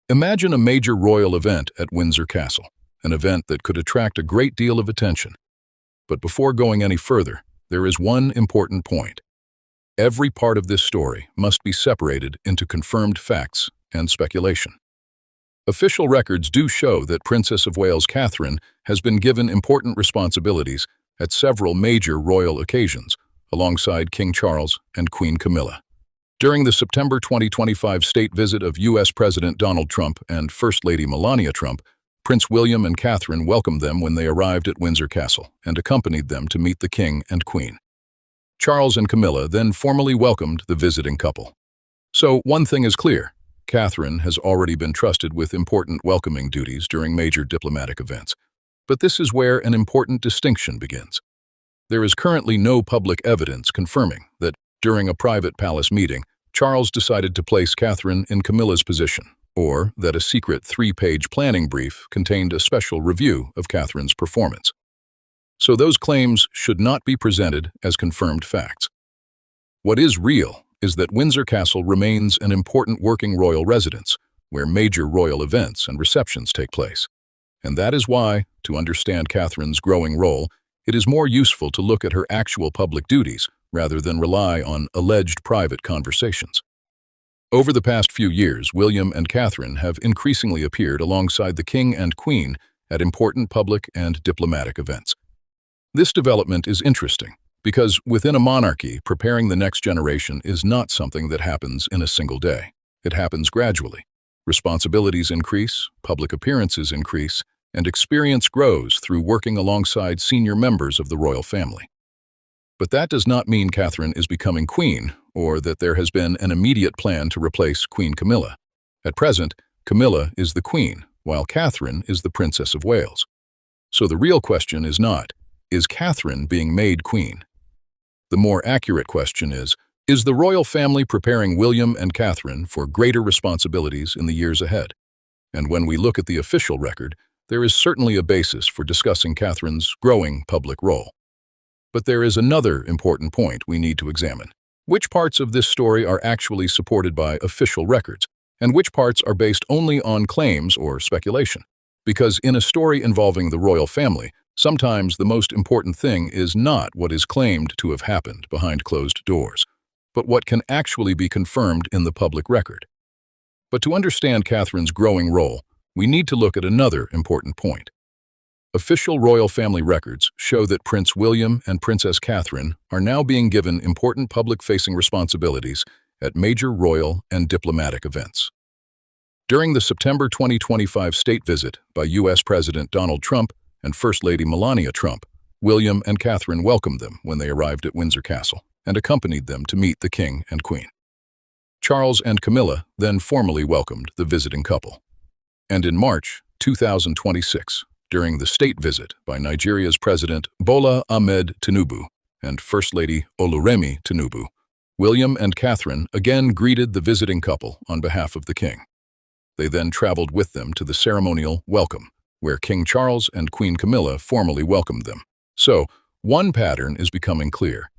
Imagine a major royal event at Windsor Castle, an event that could attract a great deal of attention. But before going any further, there is one important point. Every part of this story must be separated into confirmed facts and speculation. Official records do show that Princess of Wales Catherine has been given important responsibilities at several major royal occasions, alongside King Charles and Queen Camilla. During the September 2025 state visit of U.S. President Donald Trump and First Lady Melania Trump, Prince William and Catherine welcomed them when they arrived at Windsor Castle and accompanied them to meet the King and Queen. Charles and Camilla then formally welcomed the visiting couple. So one thing is clear: Catherine has already been trusted with important welcoming duties during major diplomatic events. But this is where an important distinction begins. There is currently no public evidence confirming that during a private palace meeting, Charles decided to place Catherine in Camilla's position, or that a secret 3-page planning brief contained a special review of Catherine's performance. So those claims should not be presented as confirmed facts. What is real is that Windsor Castle remains an important working royal residence, where major royal events and receptions take place. And that is why, to understand Catherine's growing role, it is more useful to look at her actual public duties rather than rely on alleged private conversations. Over the past few years, William and Catherine have increasingly appeared alongside the King and Queen at important public and diplomatic events. This development is interesting because within a monarchy, preparing the next generation is not something that happens in a single day. It happens gradually. Responsibilities increase, public appearances increase, and experience grows through working alongside senior members of the royal family. But that does not mean Catherine is becoming queen, or that there has been an immediate plan to replace Queen Camilla. At present, Camilla is the queen, while Catherine is the Princess of Wales. So the real question is not, is Catherine being made queen? The more accurate question is the royal family preparing William and Catherine for greater responsibilities in the years ahead? And when we look at the official record, there is certainly a basis for discussing Catherine's growing public role. But there is another important point we need to examine. Which parts of this story are actually supported by official records, and which parts are based only on claims or speculation? Because in a story involving the royal family, sometimes the most important thing is not what is claimed to have happened behind closed doors, but what can actually be confirmed in the public record. But to understand Catherine's growing role, we need to look at another important point. Official royal family records show that Prince William and Princess Catherine are now being given important public-facing responsibilities at major royal and diplomatic events. During the September 2025 state visit by U.S. President Donald Trump and First Lady Melania Trump, William and Catherine welcomed them when they arrived at Windsor Castle and accompanied them to meet the King and Queen. Charles and Camilla then formally welcomed the visiting couple. And in March 2026, during the state visit by Nigeria's President Bola Ahmed Tinubu and First Lady Oluremi Tinubu, William and Catherine again greeted the visiting couple on behalf of the King. They then traveled with them to the ceremonial welcome, where King Charles and Queen Camilla formally welcomed them. So, one pattern is becoming clear.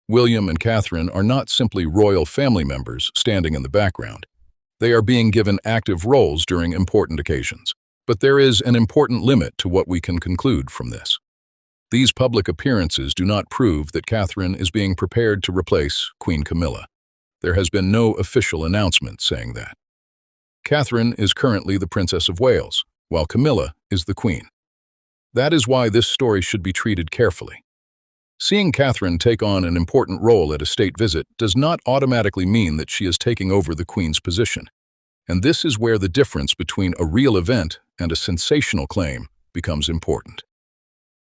William and Catherine are not simply royal family members standing in the background. They are being given active roles during important occasions. But there is an important limit to what we can conclude from this. These public appearances do not prove that Catherine is being prepared to replace Queen Camilla. There has been no official announcement saying that. Catherine is currently the Princess of Wales, while Camilla is the Queen. That is why this story should be treated carefully. Seeing Catherine take on an important role at a state visit does not automatically mean that she is taking over the Queen's position. And this is where the difference between a real event and a sensational claim becomes important.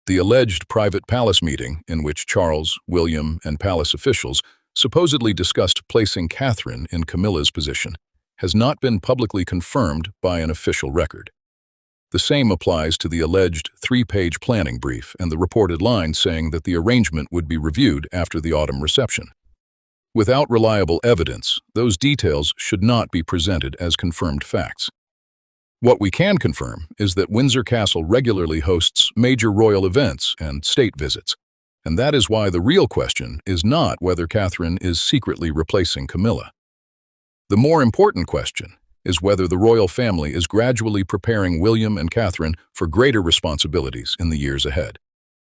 The alleged private palace meeting in which Charles, William, and palace officials supposedly discussed placing Catherine in Camilla's position has not been publicly confirmed by an official record. The same applies to the alleged 3-page planning brief and the reported line saying that the arrangement would be reviewed after the autumn reception. Without reliable evidence, those details should not be presented as confirmed facts. What we can confirm is that Windsor Castle regularly hosts major royal events and state visits, and that is why the real question is not whether Catherine is secretly replacing Camilla. The more important question is whether the royal family is gradually preparing William and Catherine for greater responsibilities in the years ahead.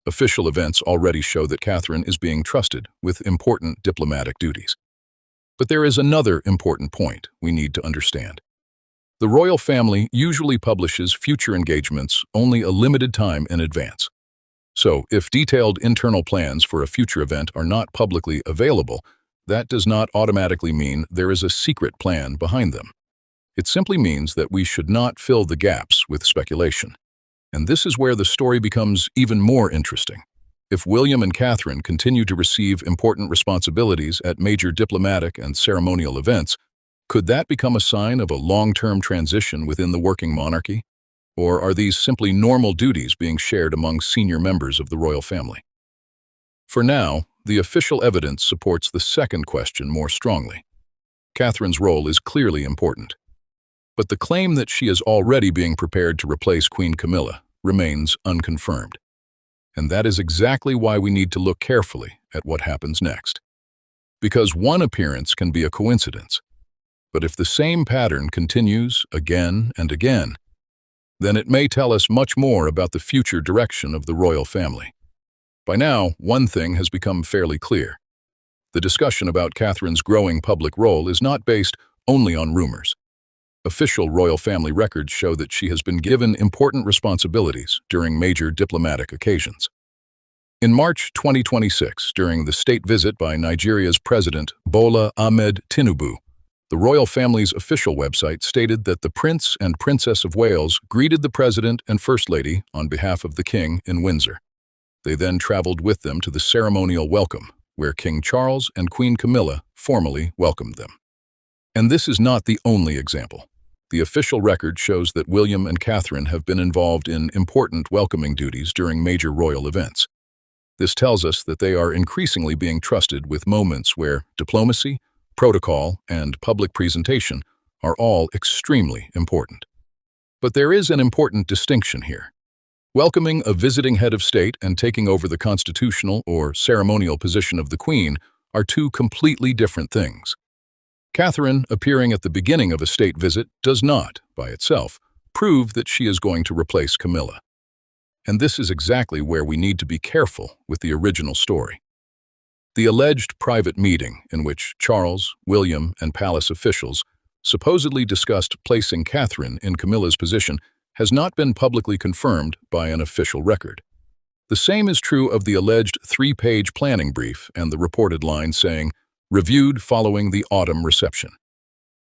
Official events already show that Catherine is being trusted with important diplomatic duties. But there is another important point we need to understand. The royal family usually publishes future engagements only a limited time in advance. So, if detailed internal plans for a future event are not publicly available, that does not automatically mean there is a secret plan behind them. It simply means that we should not fill the gaps with speculation. And this is where the story becomes even more interesting. If William and Catherine continue to receive important responsibilities at major diplomatic and ceremonial events, could that become a sign of a long-term transition within the working monarchy? Or are these simply normal duties being shared among senior members of the royal family? For now, the official evidence supports the second question more strongly. Catherine's role is clearly important. But the claim that she is already being prepared to replace Queen Camilla remains unconfirmed. And that is exactly why we need to look carefully at what happens next. Because one appearance can be a coincidence, but if the same pattern continues again and again, then it may tell us much more about the future direction of the royal family. By now, one thing has become fairly clear. The discussion about Catherine's growing public role is not based only on rumors. Official royal family records show that she has been given important responsibilities during major diplomatic occasions. In March 2026, during the state visit by Nigeria's President Bola Ahmed Tinubu, the royal family's official website stated that the Prince and Princess of Wales greeted the President and First Lady on behalf of the King in Windsor. They then traveled with them to the ceremonial welcome, where King Charles and Queen Camilla formally welcomed them. And this is not the only example. The official record shows that William and Catherine have been involved in important welcoming duties during major royal events. This tells us that they are increasingly being trusted with moments where diplomacy, protocol, and public presentation are all extremely important. But there is an important distinction here. Welcoming a visiting head of state and taking over the constitutional or ceremonial position of the Queen are two completely different things. Catherine appearing at the beginning of a state visit does not, by itself, prove that she is going to replace Camilla. And this is exactly where we need to be careful with the original story. The alleged private meeting in which Charles, William, and palace officials supposedly discussed placing Catherine in Camilla's position has not been publicly confirmed by an official record. The same is true of the alleged 3-page planning brief and the reported line saying, "Reviewed following the autumn reception."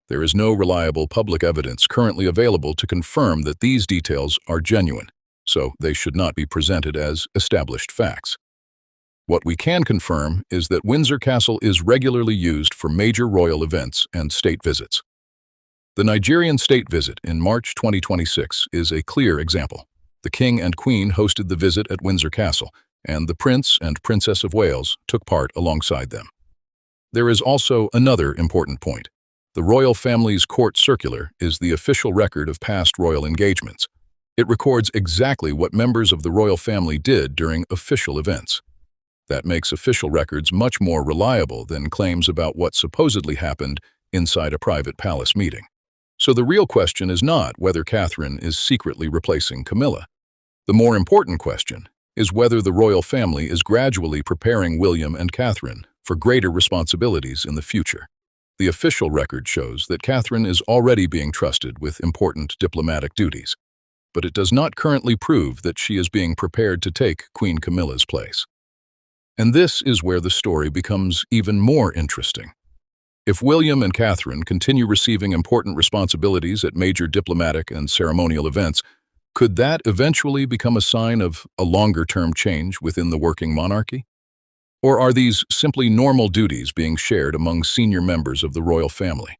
There is no reliable public evidence currently available to confirm that these details are genuine, so they should not be presented as established facts. What we can confirm is that Windsor Castle is regularly used for major royal events and state visits. The Nigerian state visit in March 2026 is a clear example. The King and Queen hosted the visit at Windsor Castle, and the Prince and Princess of Wales took part alongside them. There is also another important point. The royal family's court circular is the official record of past royal engagements. It records exactly what members of the royal family did during official events. That makes official records much more reliable than claims about what supposedly happened inside a private palace meeting. So the real question is not whether Catherine is secretly replacing Camilla. The more important question is whether the royal family is gradually preparing William and Catherine for greater responsibilities in the future. The official record shows that Catherine is already being trusted with important diplomatic duties, but it does not currently prove that she is being prepared to take Queen Camilla's place. And this is where the story becomes even more interesting. If William and Catherine continue receiving important responsibilities at major diplomatic and ceremonial events, could that eventually become a sign of a longer-term change within the working monarchy? Or are these simply normal duties being shared among senior members of the royal family?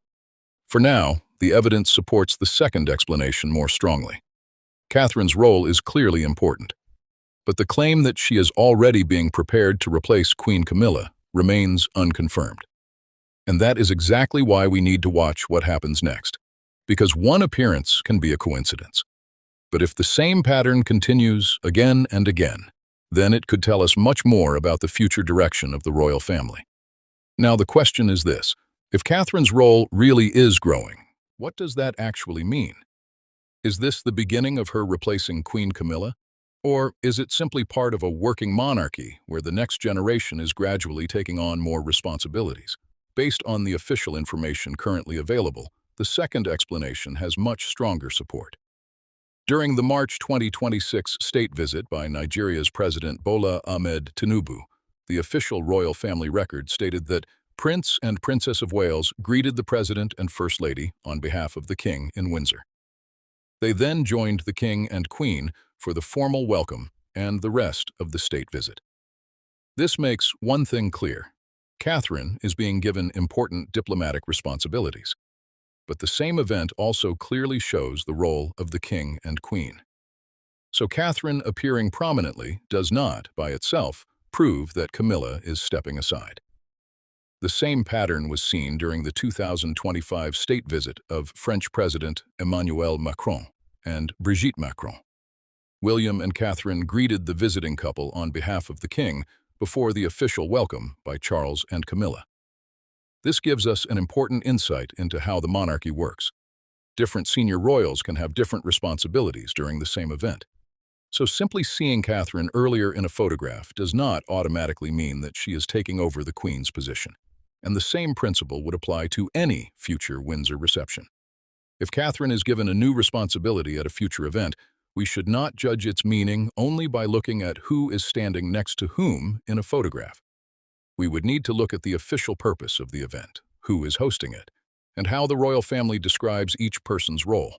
For now, the evidence supports the second explanation more strongly. Catherine's role is clearly important, but the claim that she is already being prepared to replace Queen Camilla remains unconfirmed. And that is exactly why we need to watch what happens next, because one appearance can be a coincidence. But if the same pattern continues again and again, then it could tell us much more about the future direction of the royal family. Now the question is this: if Catherine's role really is growing, What does that actually mean? Is this the beginning of her replacing Queen Camilla? Or is it simply part of a working monarchy where the next generation is gradually taking on more responsibilities? Based on the official information currently available, the second explanation has much stronger support. During the March 2026 state visit by Nigeria's President Bola Ahmed Tinubu, the official royal family record stated that Prince and Princess of Wales greeted the President and First Lady on behalf of the King in Windsor. They then joined the King and Queen for the formal welcome and the rest of the state visit. This makes one thing clear. Catherine is being given important diplomatic responsibilities. But the same event also clearly shows the role of the King and Queen. So Catherine appearing prominently does not, by itself, prove that Camilla is stepping aside. The same pattern was seen during the 2025 state visit of French President Emmanuel Macron and Brigitte Macron. William and Catherine greeted the visiting couple on behalf of the King before the official welcome by Charles and Camilla. This gives us an important insight into how the monarchy works. Different senior royals can have different responsibilities during the same event. So simply seeing Catherine earlier in a photograph does not automatically mean that she is taking over the Queen's position. And the same principle would apply to any future Windsor reception. If Catherine is given a new responsibility at a future event, we should not judge its meaning only by looking at who is standing next to whom in a photograph. We would need to look at the official purpose of the event, who is hosting it, and how the royal family describes each person's role.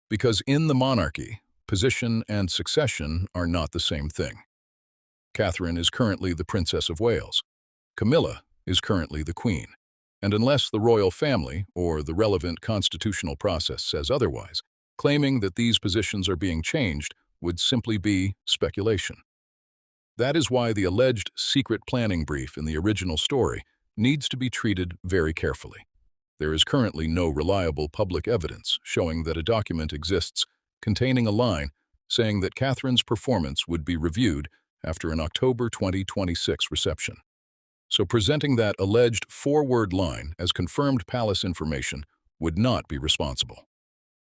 Because in the monarchy, position and succession are not the same thing. Catherine is currently the Princess of Wales. Camilla is currently the Queen. And unless the royal family or the relevant constitutional process says otherwise, claiming that these positions are being changed would simply be speculation. That is why the alleged secret planning brief in the original story needs to be treated very carefully. There is currently no reliable public evidence showing that a document exists containing a line saying that Catherine's performance would be reviewed after an October 2026 reception. So presenting that alleged four-word line as confirmed palace information would not be responsible.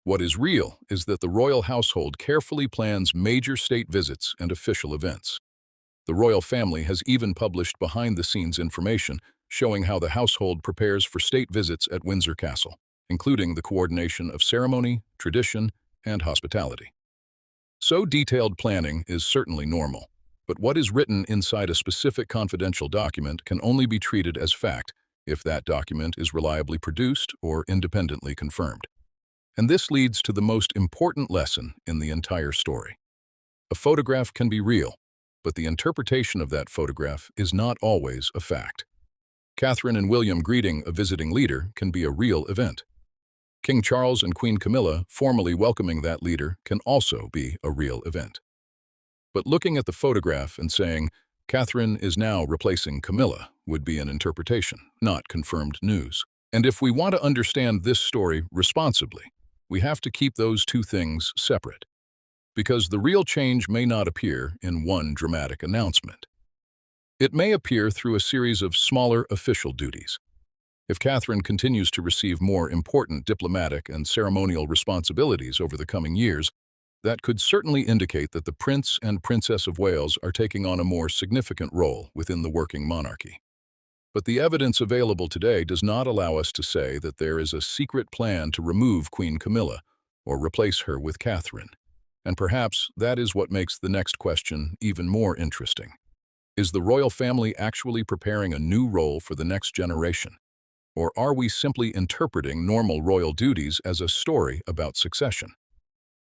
What is real is that the royal household carefully plans major state visits and official events. The royal family has even published behind-the-scenes information showing how the household prepares for state visits at Windsor Castle, including the coordination of ceremony, tradition, and hospitality. So detailed planning is certainly normal, but what is written inside a specific confidential document can only be treated as fact if that document is reliably produced or independently confirmed. And this leads to the most important lesson in the entire story. A photograph can be real, but the interpretation of that photograph is not always a fact. Catherine and William greeting a visiting leader can be a real event. King Charles and Queen Camilla formally welcoming that leader can also be a real event. But looking at the photograph and saying, Catherine is now replacing Camilla would be an interpretation, not confirmed news. And if we want to understand this story responsibly, we have to keep those two things separate. Because the real change may not appear in one dramatic announcement. It may appear through a series of smaller official duties. If Catherine continues to receive more important diplomatic and ceremonial responsibilities over the coming years, that could certainly indicate that the Prince and Princess of Wales are taking on a more significant role within the working monarchy. But the evidence available today does not allow us to say that there is a secret plan to remove Queen Camilla or replace her with Catherine. And perhaps that is what makes the next question even more interesting. Is the royal family actually preparing a new role for the next generation? Or are we simply interpreting normal royal duties as a story about succession?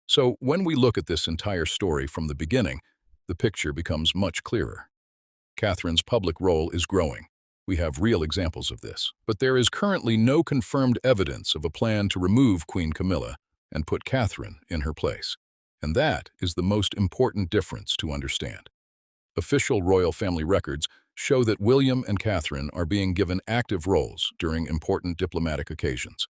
So when we look at this entire story from the beginning, the picture becomes much clearer. Catherine's public role is growing. We have real examples of this. But there is currently no confirmed evidence of a plan to remove Queen Camilla and put Catherine in her place. And that is the most important difference to understand. Official royal family records show that William and Catherine are being given active roles during important diplomatic occasions.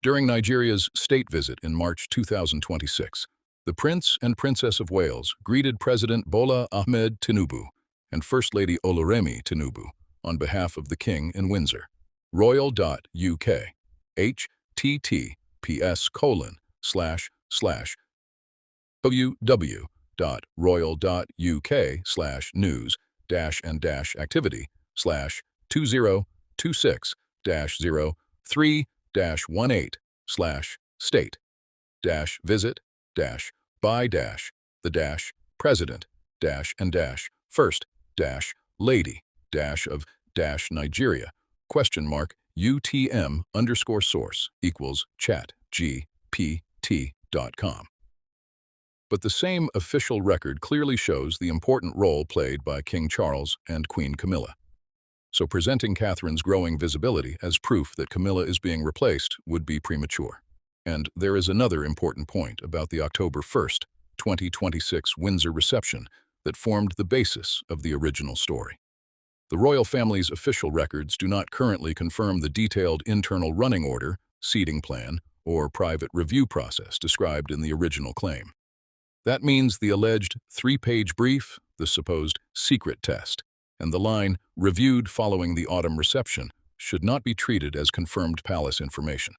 During Nigeria's state visit in March 2026, the Prince and Princess of Wales greeted President Bola Ahmed Tinubu and First Lady Oloremi Tinubu on behalf of the King in Windsor. Royal.uk, chat.gpt.com. But the same official record clearly shows the important role played by King Charles and Queen Camilla. So presenting Catherine's growing visibility as proof that Camilla is being replaced would be premature. And there is another important point about the October 1st, 2026 Windsor reception that formed the basis of the original story. The royal family's official records do not currently confirm the detailed internal running order, seating plan, or private review process described in the original claim. That means the alleged 3-page brief, the supposed secret test, and the line, reviewed following the autumn reception, should not be treated as confirmed palace information.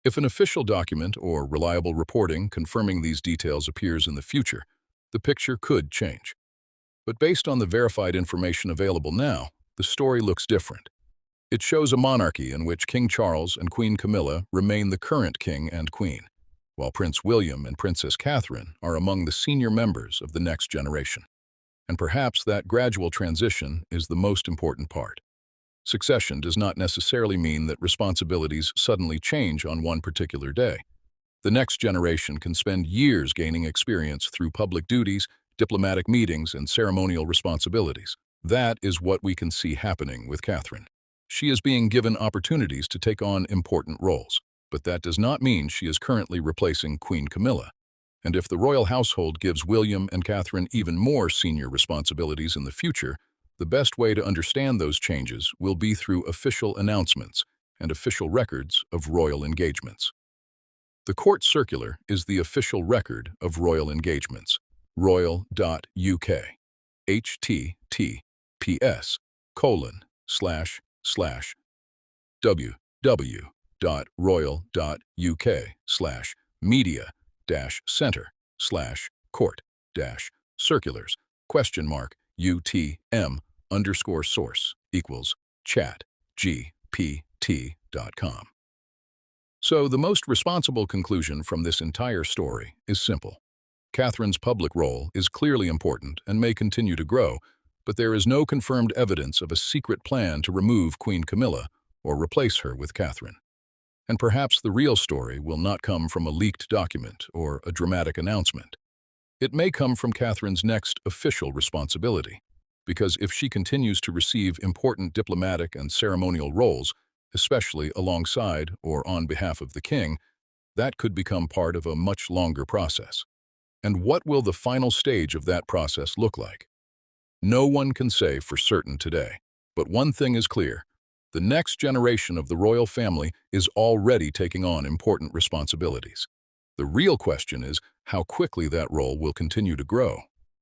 If an official document or reliable reporting confirming these details appears in the future, the picture could change. But based on the verified information available now, the story looks different. It shows a monarchy in which King Charles and Queen Camilla remain the current king and queen, while Prince William and Princess Catherine are among the senior members of the next generation. And perhaps that gradual transition is the most important part. Succession does not necessarily mean that responsibilities suddenly change on one particular day. The next generation can spend years gaining experience through public duties, diplomatic meetings, and ceremonial responsibilities. That is what we can see happening with Catherine. She is being given opportunities to take on important roles, but that does not mean she is currently replacing Queen Camilla. And if the royal household gives William and Catherine even more senior responsibilities in the future, the best way to understand those changes will be through official announcements and official records of royal engagements. The court circular is the official record of royal engagements, royal.uk, www.royal.uk/media-center/court-circulars?UTM_source equals chat.gpt.com. So the most responsible conclusion from this entire story is simple. Catherine's public role is clearly important and may continue to grow, but there is no confirmed evidence of a secret plan to remove Queen Camilla or replace her with Catherine. And perhaps the real story will not come from a leaked document or a dramatic announcement. It may come from Catherine's next official responsibility, because if she continues to receive important diplomatic and ceremonial roles, especially alongside or on behalf of the king, that could become part of a much longer process. And what will the final stage of that process look like? No one can say for certain today, but one thing is clear. The next generation of the royal family is already taking on important responsibilities. The real question is how quickly that role will continue to grow.